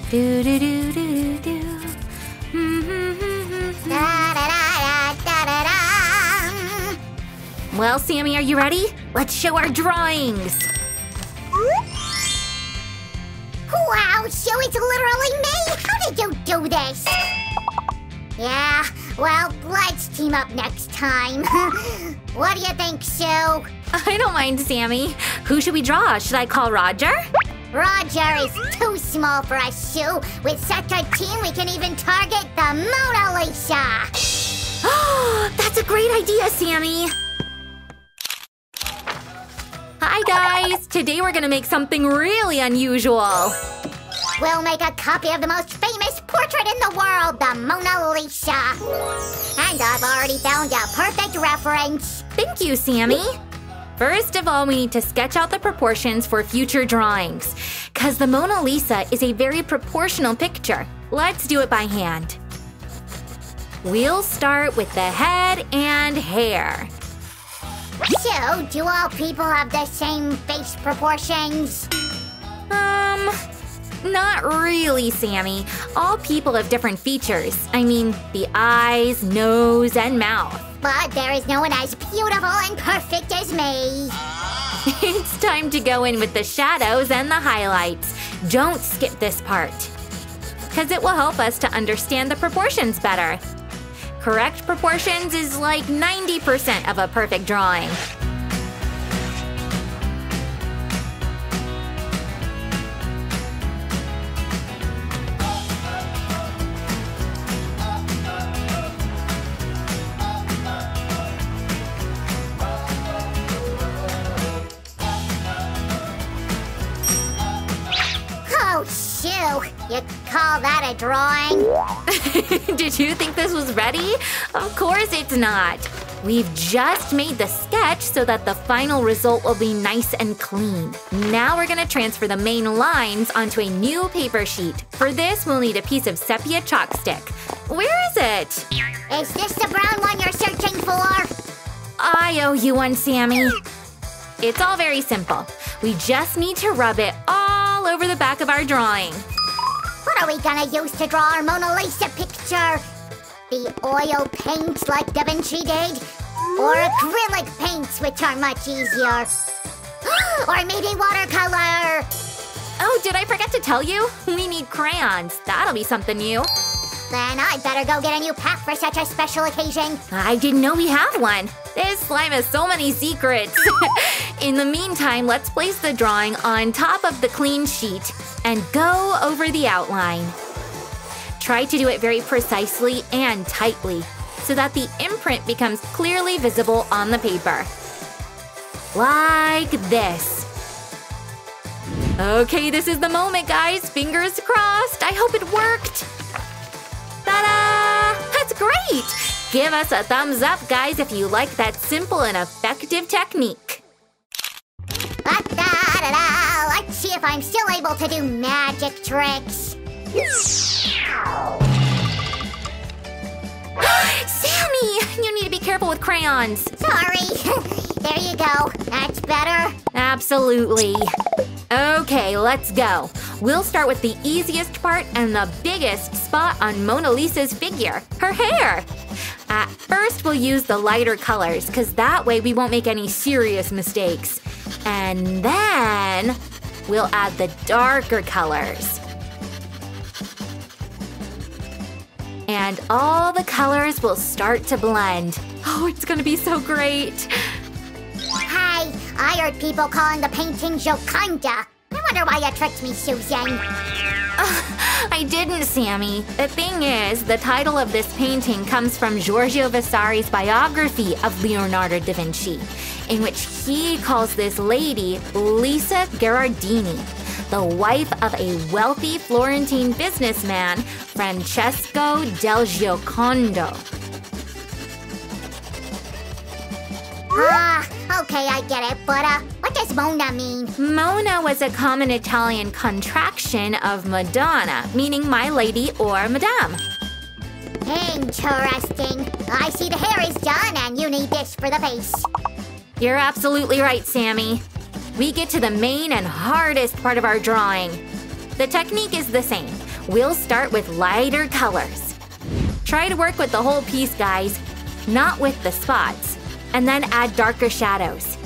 Do do do do do do. Well, Sammy, are you ready? Let's show our drawings. Wow, so it's literally me? How did you do this? Yeah, well, let's team up next time. What do you think, Sue? I don't mind, Sammy. Who should we draw? Should I call Roger? Roger is too small for us, Sue. With such a team, we can even target the Mona Lisa. That's a great idea, Sammy. Hi, guys. Today we're gonna make something really unusual. We'll make a copy of the most famous portrait in the world, the Mona Lisa. And I've already found a perfect reference. Thank you, Sammy. First of all, we need to sketch out the proportions for future drawings, because the Mona Lisa is a very proportional picture. Let's do it by hand. We'll start with the head and hair. So, do all people have the same face proportions? Not really, Sammy. All people have different features. I mean, the eyes, nose, and mouth. But there is no one as beautiful and perfect as me. It's time to go in with the shadows and the highlights. Don't skip this part, because it will help us to understand the proportions better. Correct proportions is like 90% of a perfect drawing. Oh, Sue, you call that a drawing? Did you think this was ready? Of course it's not. We've just made the sketch so that the final result will be nice and clean. Now we're gonna transfer the main lines onto a new paper sheet. For this, we'll need a piece of sepia chalk stick. Where is it? Is this the brown one you're searching for? I owe you one, Sammy. It's all very simple. We just need to rub it all over the back of our drawing. What are we gonna use to draw our Mona Lisa picture? The oil paints like Da Vinci did? Or acrylic paints, which are much easier? Or maybe watercolor? Oh, did I forget to tell you? We need crayons. That'll be something new. Then I'd better go get a new pack for such a special occasion. I didn't know we had one. This slime has so many secrets. In the meantime, let's place the drawing on top of the clean sheet and go over the outline. Try to do it very precisely and tightly so that the imprint becomes clearly visible on the paper. Like this. Okay, this is the moment, guys. Fingers crossed. I hope it worked. Ta-da! That's great! Give us a thumbs up, guys, if you like that simple and effective technique. Da-da-da-da. Let's see if I'm still able to do magic tricks. Sammy! You need to be careful with crayons. Sorry. There you go. That's better. Absolutely. Okay, let's go. We'll start with the easiest part and the biggest spot on Mona Lisa's figure, her hair. At first, we'll use the lighter colors, because that way we won't make any serious mistakes. And then we'll add the darker colors. And all the colors will start to blend. Oh, it's gonna be so great. Hey, I heard people calling the painting Joconda. I wonder why you tricked me, Susan. I didn't, Sammy. The thing is, the title of this painting comes from Giorgio Vasari's biography of Leonardo da Vinci, in which he calls this lady Lisa Gherardini, the wife of a wealthy Florentine businessman, Francesco del Giocondo. Okay, I get it, but what does Mona mean? Mona was a common Italian contraction of Madonna, meaning my lady or madame. Interesting. I see the hair is done and you need this for the face. You're absolutely right, Sammy. We get to the main and hardest part of our drawing. The technique is the same. We'll start with lighter colors. Try to work with the whole piece, guys, not with the spots, and then add darker shadows.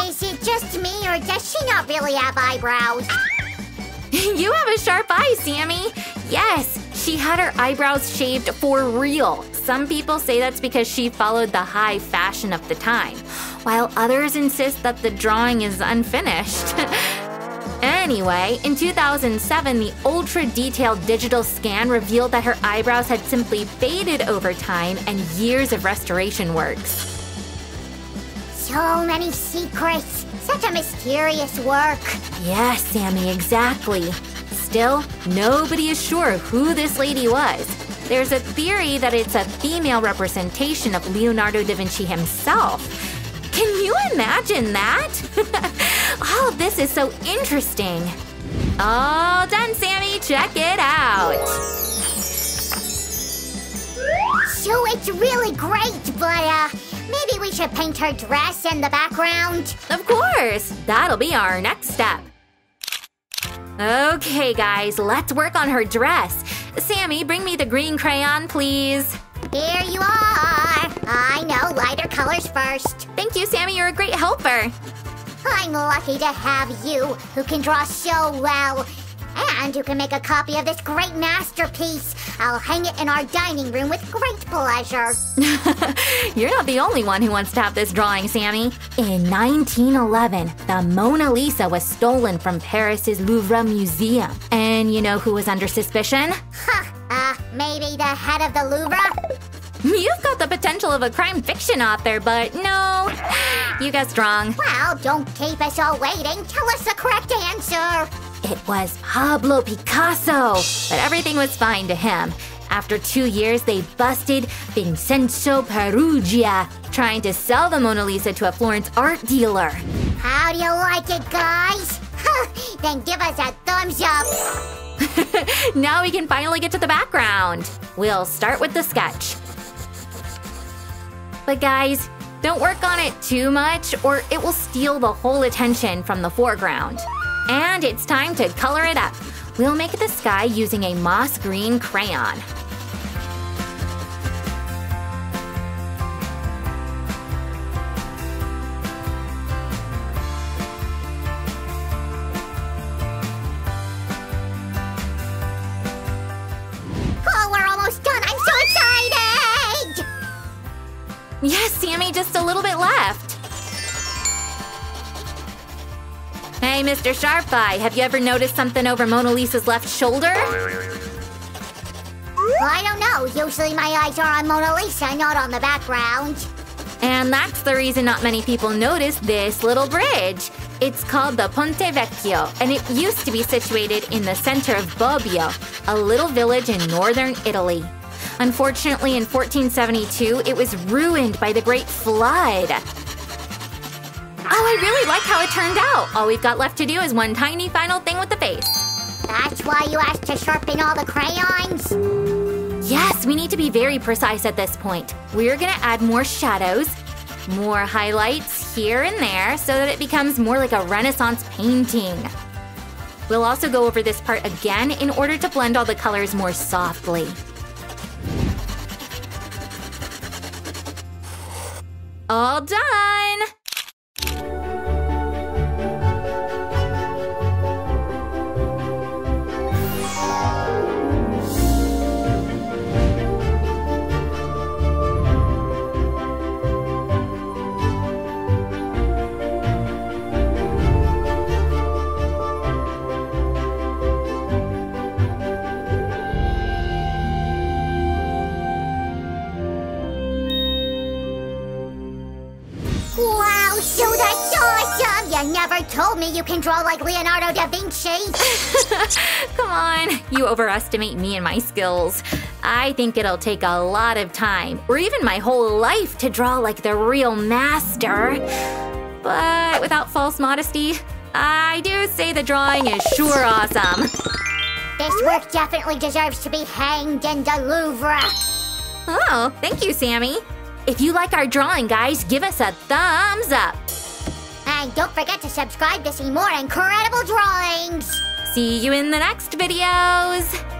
Is it just me, or does she not really have eyebrows? You have a sharp eye, Sammy! Yes, she had her eyebrows shaved for real. Some people say that's because she followed the high fashion of the time, while others insist that the drawing is unfinished. Anyway, in 2007, the ultra-detailed digital scan revealed that her eyebrows had simply faded over time and years of restoration works. So many secrets. Such a mysterious work. Yes, Sammy, exactly. Still, nobody is sure who this lady was. There's a theory that it's a female representation of Leonardo da Vinci himself. Can you imagine that? All of this is so interesting. All done, Sammy. Check it out. So it's really great, but maybe we should paint her dress in the background. Of course. That'll be our next step. Okay, guys, let's work on her dress. Sammy, bring me the green crayon, please. Here you are. I know, lighter colors first. Thank you, Sammy. You're a great helper. I'm lucky to have you, who can draw so well. And you can make a copy of this great masterpiece. I'll hang it in our dining room with great pleasure. You're not the only one who wants to have this drawing, Sammy. In 1911, the Mona Lisa was stolen from Paris's Louvre Museum. And you know who was under suspicion? Maybe the head of the Louvre? You've got the potential of a crime fiction author, but no, you guessed wrong. Well, don't keep us all waiting. Tell us the correct answer. It was Pablo Picasso, but everything was fine to him. After 2 years, they busted Vincenzo Perugia, trying to sell the Mona Lisa to a Florence art dealer. How do you like it, guys? Then give us a thumbs up. Now we can finally get to the background. We'll start with the sketch. But guys, don't work on it too much or it will steal the whole attention from the foreground. And it's time to color it up. We'll make the sky using a moss green crayon. Oh, we're almost done. I'm so excited! Yes, Sammy, just a little bit left. Hey, Mr. Sharp Eye, have you ever noticed something over Mona Lisa's left shoulder? I don't know. Usually my eyes are on Mona Lisa, not on the background. And that's the reason not many people notice this little bridge. It's called the Ponte Vecchio, and it used to be situated in the center of Bobbio, a little village in northern Italy. Unfortunately, in 1472, it was ruined by the Great Flood. Oh, I really like how it turned out. All we've got left to do is one tiny final thing with the face. That's why you asked to sharpen all the crayons? Yes, we need to be very precise at this point. We're gonna add more shadows, more highlights here and there so that it becomes more like a Renaissance painting. We'll also go over this part again in order to blend all the colors more softly. All done! Wow, so that's awesome! You never told me you can draw like Leonardo da Vinci. Come on, you overestimate me and my skills. I think it'll take a lot of time, or even my whole life, to draw like the real master. But without false modesty, I do say the drawing is sure awesome. This work definitely deserves to be hanged in the Louvre. Oh, thank you, Sammy. If you like our drawing, guys, give us a thumbs up. And don't forget to subscribe to see more incredible drawings. See you in the next videos.